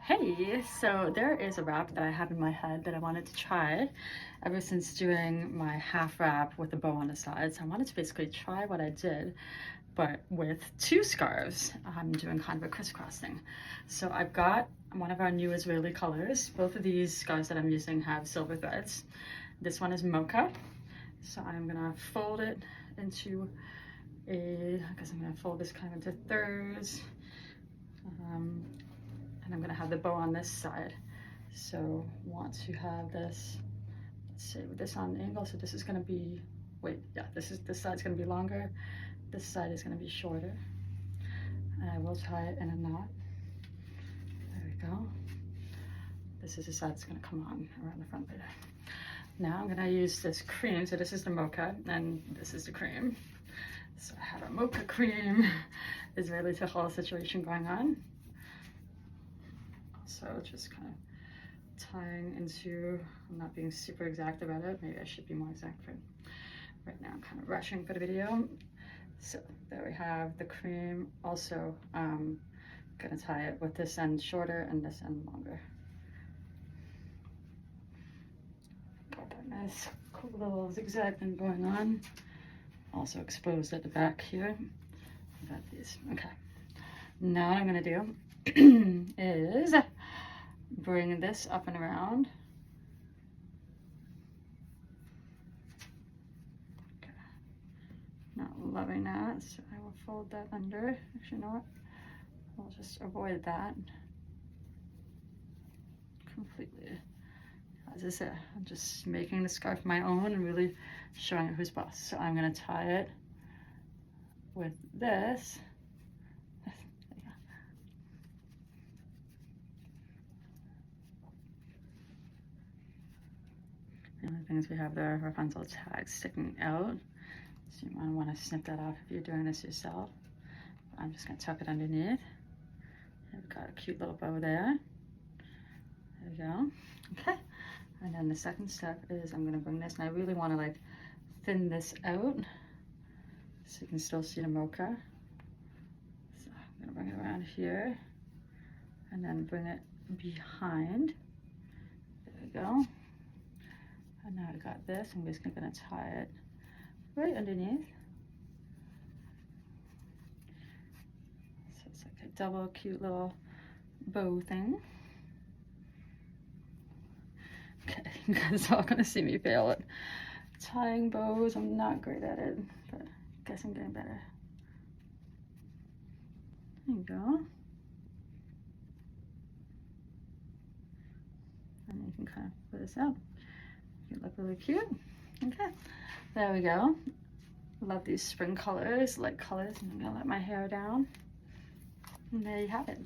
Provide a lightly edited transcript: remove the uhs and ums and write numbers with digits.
Hey, so there is a wrap that I have in my head that I wanted to try ever since doing my half wrap with a bow on the side. So I wanted to basically try what I did, but with two scarves. I'm doing kind of a crisscrossing. So I've got one of our new Israeli colors. Both of these scarves that I'm using have silver threads. This one is mocha. So I'm gonna fold it into I guess I'm gonna fold this kind of into thirds. And I'm gonna have the bow on this side. So want to have this, let's say with this on angle, so this is gonna be, this side's gonna be longer, this side is gonna be shorter. And I will tie it in a knot. There we go. This is the side that's gonna come on around the front there. Now I'm gonna use this cream, so this is the mocha, and this is the cream. So I have a mocha cream, Israeli Tichel situation going on. So just kind of tying into, I'm not being super exact about it. Maybe I should be more exact, but right now I'm kind of rushing for the video. So there we have the cream. Also, gonna tie it with this end shorter and this end longer. Got that nice cool little zigzag thing going on. Also exposed at the back here. Got these. Okay. Now what I'm gonna do is bring this up and around. Okay. Not loving that, so I will fold that under. Actually, you know what? I'll just avoid that completely. As I said, I'm just making the scarf my own and really showing it who's boss. So I'm gonna tie it with this. The only thing is we have the Rapunzel tag sticking out. So you might want to snip that off if you're doing this yourself. I'm just going to tuck it underneath. We've got a cute little bow there. There we go. Okay. And then the second step is I'm going to bring this, and I really want to like thin this out so you can still see the mocha. So I'm going to bring it around here and then bring it behind. There we go. And now I got this, I'm just gonna tie it right underneath. So it's like a double cute little bow thing. Okay, you guys are all gonna see me fail at tying bows. I'm not great at it, but I guess I'm getting better. There you go. And you can kind of put this out. You look really cute. Okay, there we go. Love these spring colors, light colors. And I'm gonna let my hair down. And there you have it.